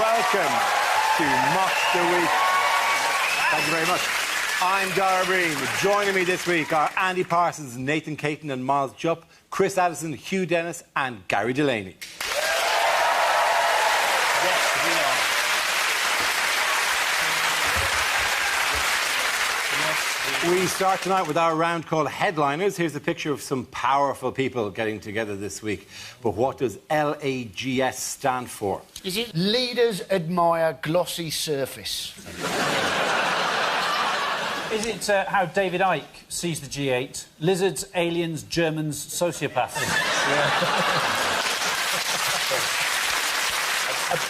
welcome to Mock the Week. Thank you very much. I'm Dara Breen. Joining me this week are Andy Parsons, Nathan Caton and Miles Jupp, Chris Addison, Hugh Dennis and Gary Delaney. We start tonight with our round called Headliners. Here's a picture of some powerful people getting together this week. But what does LAGS stand for? Is it Leaders Admire Glossy Surface? Is it how David Icke sees the G8? Lizards, aliens, Germans, sociopaths.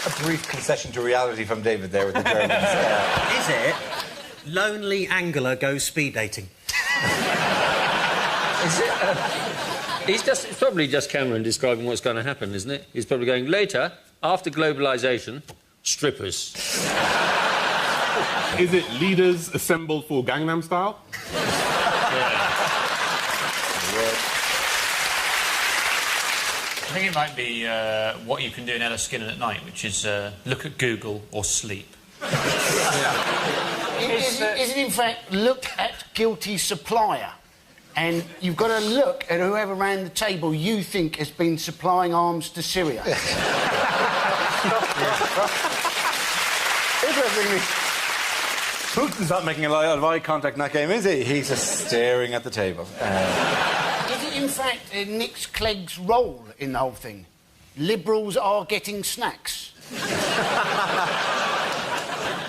A brief concession to reality from David there with the Germans. Is it? Lonely angler goes speed dating. Is it? It's probably just Cameron describing what's going to happen, isn't it? He's probably going, later, after globalisation, strippers. Is it leaders assembled for Gangnam Style? I think it might be what you can do in Ella Skinner at night, which is look at Google or sleep. Is it in fact look at guilty supplier? And you've got to look at whoever ran the table you think has been supplying arms to Syria. Interestingly, Putin's not making a lot of eye contact in that game, is he? He's just staring at the table. Is it in fact Nick Clegg's role in the whole thing? Liberals are getting snacks.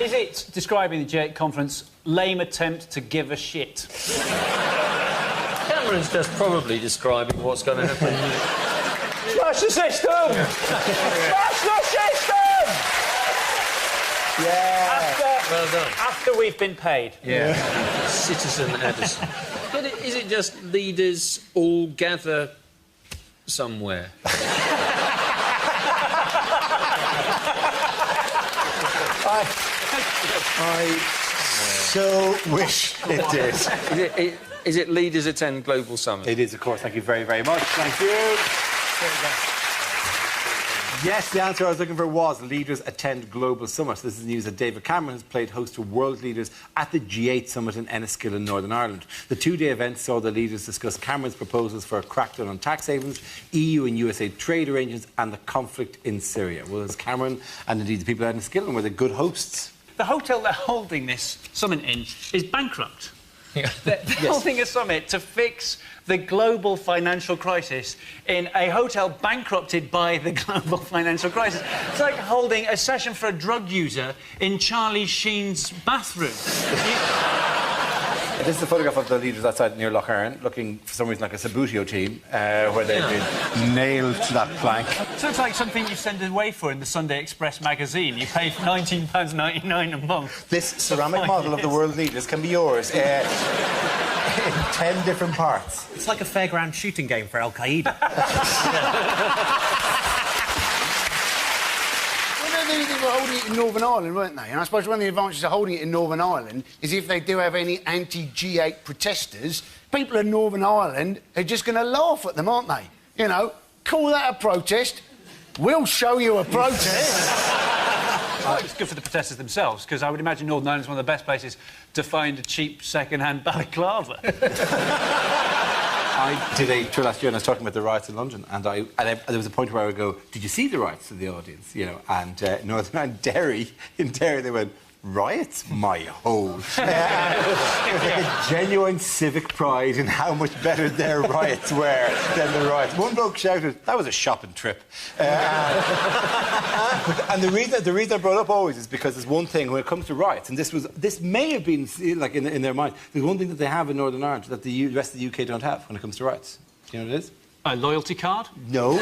Is it, describing the G8 conference, lame attempt to give a shit? Cameron's just probably describing what's going to happen. Smash the system! Smash the system! Yeah. Well done. After we've been paid. Yeah. Citizen Addison. But is it just leaders all gather somewhere? I so wish it did. Is it leaders attend global summit? It is, of course. Thank you very, very much. Thank you. Yes, the answer I was looking for was leaders attend global summit. This is news that David Cameron has played host to world leaders at the G8 summit in Enniskillen in Northern Ireland. The two-day event saw the leaders discuss Cameron's proposals for a crackdown on tax havens, EU and USA trade arrangements and the conflict in Syria. Was Cameron and indeed the people at Enniskillen were the good hosts? The hotel they're holding this summit in is bankrupt. Yeah. They're holding a summit to fix the global financial crisis in a hotel bankrupted by the global financial crisis. It's like holding a session for a drug user in Charlie Sheen's bathroom. This is a photograph of the leaders outside near Lough Erne, looking for some reason like a Sabutio team, where they've been nailed to that plank. Sounds like something you send away for in the Sunday Express magazine. You pay £19.99 a month. This ceramic model of the world leaders can be yours in 10 different parts. It's like a fairground shooting game for Al Qaeda. They were holding it in Northern Ireland, weren't they? And I suppose one of the advantages of holding it in Northern Ireland is if they do have any anti-G8 protesters, people in Northern Ireland are just going to laugh at them, aren't they? You know, call that a protest. We'll show you a protest. It's good for the protesters themselves, because I would imagine Northern Ireland is one of the best places to find a cheap second-hand balaclava. I did a tour last year and I was talking about the riots in London and there was a point where I would go, did you see the riots to the audience? You know, and Northern Ireland, in Derry, they went, riots? My hole. It was like a genuine civic pride in how much better their riots were than the riots. One bloke shouted, that was a shopping trip. And the reason I brought up always is because there's one thing when it comes to riots, and this may have been like in their mind, there's one thing that they have in Northern Ireland that the rest of the UK don't have when it comes to riots. Do you know what it is? A loyalty card? No.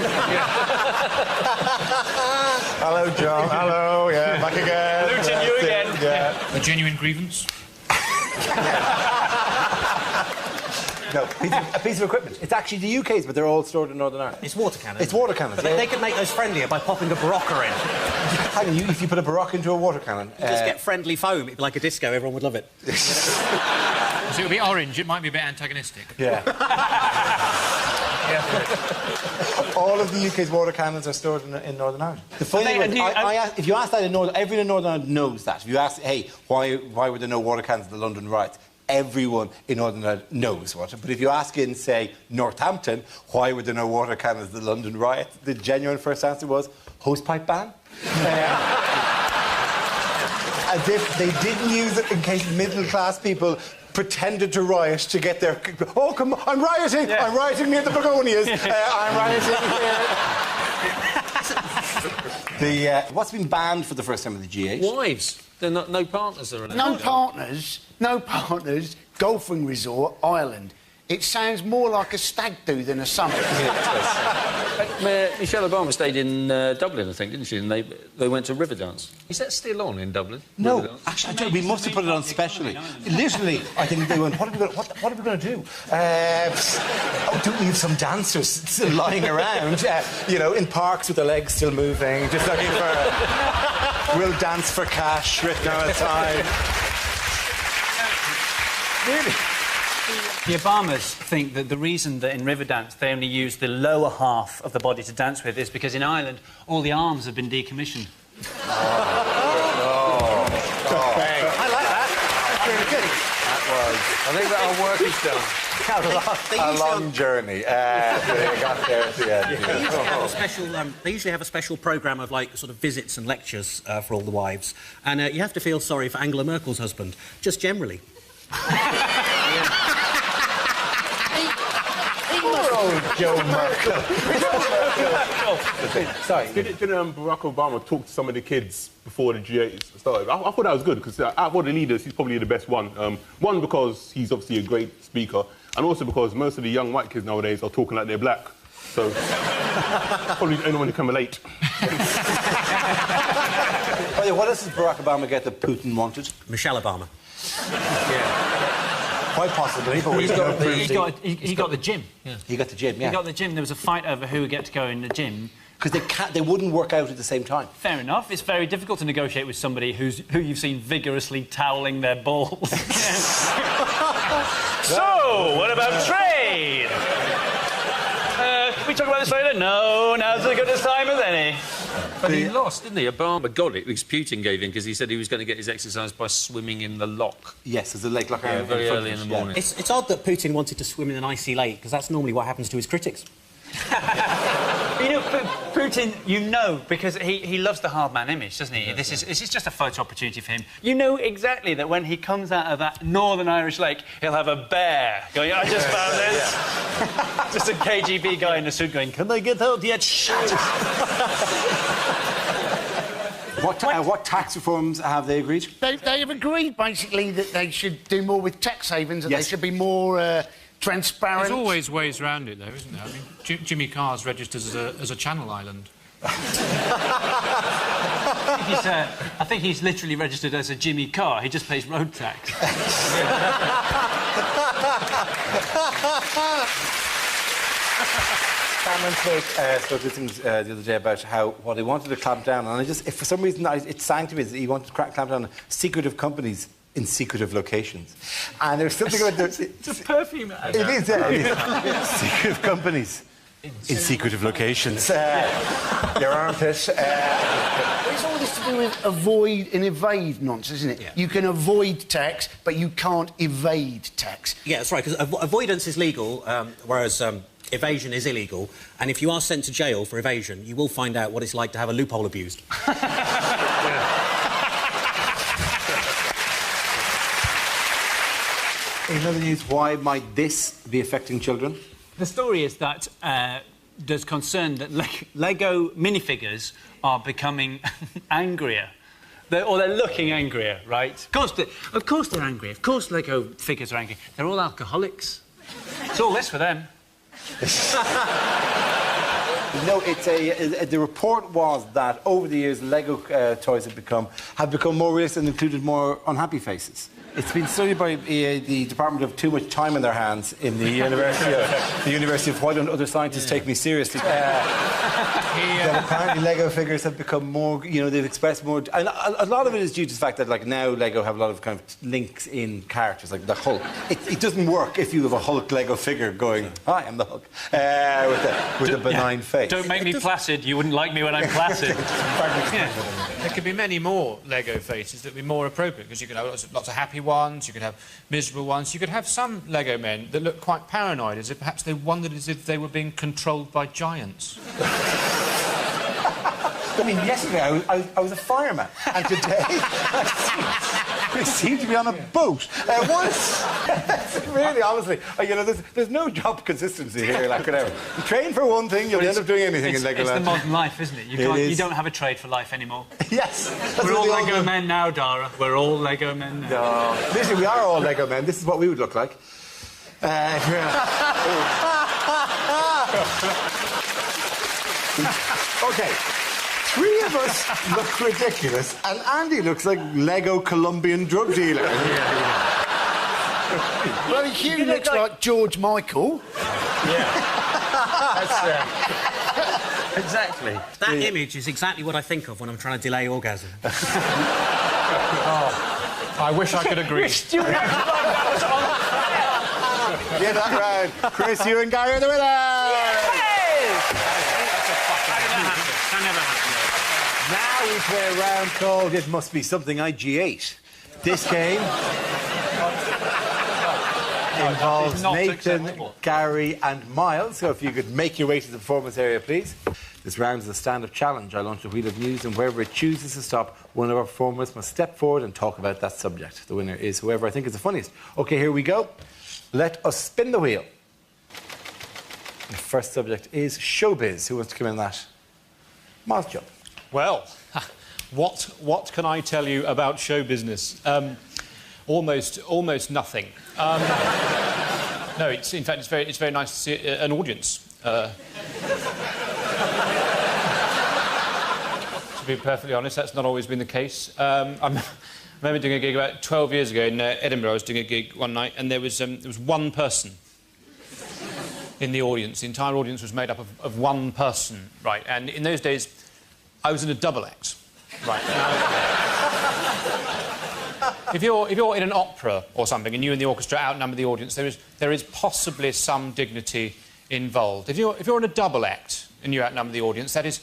Hello, John. Hello, yeah, back again. Looting you again. Yeah. A genuine grievance? No, a piece of equipment. It's actually the UK's, but they're all stored in Northern Ireland. It's water cannons. It's water cannons. But they could make those friendlier by popping a Barocca in. Hang on, if you put a Baroque into a water cannon... You just get friendly foam. It'd be like a disco. Everyone would love it. So it'll be orange. It might be a bit antagonistic. Yeah. Yeah. All of the UK's water cannons are stored in Northern Ireland. The funny thing is, if you ask that in everyone in Northern Ireland knows that. If you ask, hey, why were there no water cannons at the London riots? Everyone in Northern Ireland knows what. But if you ask in, say, Northampton, why were there no water cannons at the London riots? The genuine first answer was hosepipe ban. As if they didn't use it in case middle-class people pretended to riot to get their... Oh, come on, I'm rioting! Yeah. I'm rioting near the begonias. I'm rioting... what's been banned for the first time in the G8? Wives. They're not, no partners are allowed. No partners, golfing resort, Ireland. It sounds more like a stag do than a summit. Michelle Obama stayed in Dublin, I think, didn't she? And they went to Riverdance. Is that still on in Dublin? No, Riverdance? actually, we must have put it on specially. Literally, I think they went, what are we going to do? Don't we have some dancers still lying around, you know, in parks with their legs still moving, just looking for we'll dance for cash written on a sign. Really? The Obamas think that the reason that in Riverdance they only use the lower half of the body to dance with is because in Ireland all the arms have been decommissioned. I like that. That's really good. I think that our work is done. A long journey. They got there at the end. They usually have a special programme of, like, sort of visits and lectures for all the wives. And you have to feel sorry for Angela Merkel's husband, just generally. Joe Merkel. Sorry. Didn't Barack Obama talk to some of the kids before the G8 started? I thought that was good, because out of all the leaders, he's probably the best one. One, because he's obviously a great speaker, and also because most of the young white kids nowadays are talking like they're black. So, probably the only one who can relate. What else does Barack Obama get that Putin wanted? Michelle Obama. Yeah. Quite possibly, but he got the gym. Yeah. He got the gym, yeah. He got the gym. There was a fight over who would get to go in the gym. Because they wouldn't work out at the same time. Fair enough. It's very difficult to negotiate with somebody who you've seen vigorously toweling their balls. So, what about trade? Can we talk about this later? No, now's as good a time as any. But he lost, didn't he? Obama got it because Putin gave in because he said he was going to get his exercise by swimming in the lock. Yes, there's a lake lock. Yeah, very early in the morning. It's odd that Putin wanted to swim in an icy lake, because that's normally what happens to his critics. You know, Putin, you know, because he loves the hard man image, doesn't he? This is just a photo opportunity for him. You know exactly that when he comes out of that Northern Irish lake, he'll have a bear going, I just found this. Just a KGB guy in a suit going, can they get out yet? Shit. What tax reforms have they agreed? They have agreed, basically, that they should do more with tax havens, that they should be more transparent. There's always ways around it, though, isn't there? I mean, Jimmy Carr's registered as a Channel Island. I think he's literally registered as a Jimmy Carr. He just pays road tax. Cameron spoke to things the other day about what he wanted to clamp down on. If for some reason it sang to me that he wanted to clamp down on secretive companies in secretive locations. And there's something about... It's a perfume ad. It is, secretive companies in secretive locations. Your armpit. It's all this to do with avoid and evade nonsense, isn't it? Yeah. You can avoid tax, but you can't evade tax. Yeah, that's right, because avoidance is legal, whereas evasion is illegal. And if you are sent to jail for evasion, you will find out what it's like to have a loophole abused. In other news, why might this be affecting children? The story is that there's concern that Lego minifigures are becoming angrier. They're looking angrier, right? Of course they're angry. Of course Lego figures are angry. They're all alcoholics. It's all this for them. No, the report was that over the years Lego toys have become more realistic and included more unhappy faces. It's been studied by the Department of Too Much Time in Their Hands in the University of Why Don't Other Scientists Take Me Seriously? That apparently Lego figures have become more, they've expressed more... And a lot of it is due to the fact that, like, now Lego have a lot of kind of links in characters, like the Hulk. It doesn't work if you have a Hulk Lego figure going, hi, I'm the Hulk, with a benign face. Don't make me placid. You wouldn't like me when I'm placid. There could be many more Lego faces that would be more appropriate, because you could have lots of happy ones, you could have miserable ones, you could have some Lego men that look quite paranoid, as if perhaps they wondered as if they were being controlled by giants. I mean, yesterday I was a fireman, and today I seem to be on a boat. Really, honestly, there's no job consistency here, like whatever. You train for one thing, you'll end up doing anything in Legoland. It's the modern life, isn't it? You don't have a trade for life anymore. Yes. We're all Lego men now, Dara. We're all Lego men now. No. Listen, we are all Lego men. This is what we would look like. Okay. 3 of us look ridiculous, and Andy looks like Lego Colombian drug dealer. Well, Hugh looks like George Michael. Exactly. That image is exactly what I think of when I'm trying to delay orgasm. I wish I could agree. Get that round. Chris, you and Gary are the winners! That never happened. Now we play a round called It Must Be Something IG8. This game involves Nathan, Gary and Miles. So if you could make your way to the performance area, please. This round is a stand-up challenge. I launch a wheel of news, and wherever it chooses to stop, one of our performers must step forward and talk about that subject. The winner is whoever I think is the funniest. OK, here we go. Let us spin the wheel. The first subject is showbiz. Who wants to come in on that? Miles Joe. Well, what can I tell you about show business? Almost nothing. No, in fact, it's very nice to see an audience. To be perfectly honest, that's not always been the case. I remember doing a gig about 12 years ago in Edinburgh. I was doing a gig one night, and there was one person in the audience. The entire audience was made up of one person, right? And in those days, I was in a double act, right? Now, if you're in an opera or something and you and the orchestra outnumber the audience, there is possibly some dignity involved. If you're in a double act and you outnumber the audience, that is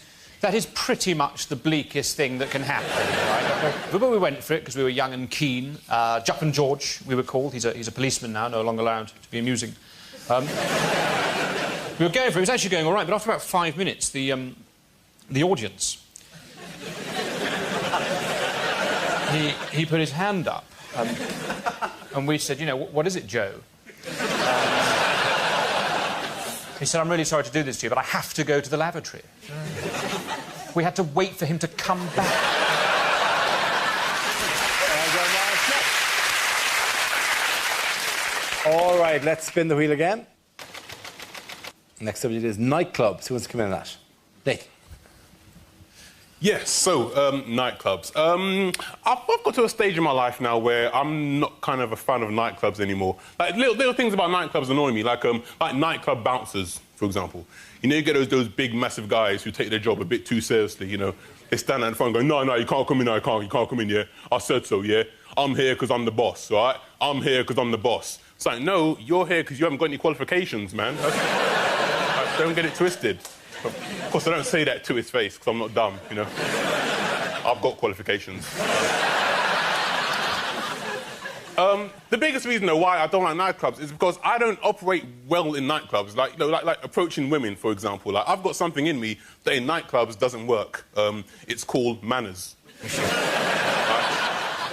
pretty much the bleakest thing that can happen, right? But we went for it because we were young and keen. Jupp and George, we were called. He's a policeman now, no longer allowed to be amusing. We were going for it. It was actually going all right, but after about 5 minutes, the audience... He put his hand up, and we said, what is it, Joe? He said, I'm really sorry to do this to you, but I have to go to the lavatory. We had to wait for him to come back. All right, let's spin the wheel again. Next subject is nightclubs. Who wants to come in on that? Nathan. Yes, so, nightclubs. I've got to a stage in my life now where I'm not kind of a fan of nightclubs anymore. Like, little things about nightclubs annoy me, like nightclub bouncers, for example. You get those big, massive guys who take their job a bit too seriously, They stand out in front going, no, you can't come in, you can't come in, yeah? I said so, yeah? I'm here because I'm the boss, all right? I'm here because I'm the boss. It's like, no, you're here because you haven't got any qualifications, man. Don't get it twisted. Of course, I don't say that to his face, because I'm not dumb, I've got qualifications. The biggest reason, though, why I don't like nightclubs is because I don't operate well in nightclubs. Like approaching women, for example. Like, I've got something in me that in nightclubs doesn't work. It's called manners.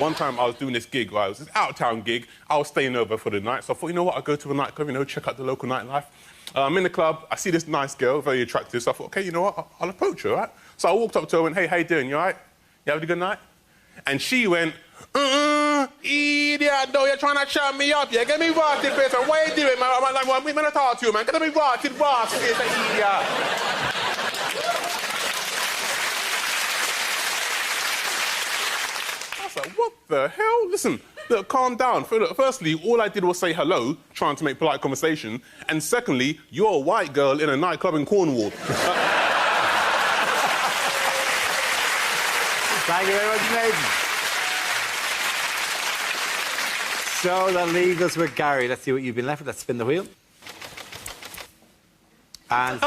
One time I was doing this gig, right? It was this out-of-town gig. I was staying over for the night, so I thought, you know what, I'll go to a nightclub, check out the local nightlife. I'm in the club, I see this nice girl, very attractive, so I thought, OK, you know what, I'll approach her, right? So I walked up to her and went, hey, how you doing, you all right? You having a good night? And she went, idiot, no, you're trying to shut me up, yeah? Get me rotted, bitch, what are you doing, man? I'm like, I'm going to talk to you, man. Get me rotted, boss, idiot. I was like, what the hell? Listen, Look, calm down. Firstly, all I did was say hello, trying to make polite conversation. And secondly, you're a white girl in a nightclub in Cornwall. Thank you very much, Nathan. So the leaders were Gary. Let's see what you've been left with. Let's spin the wheel. And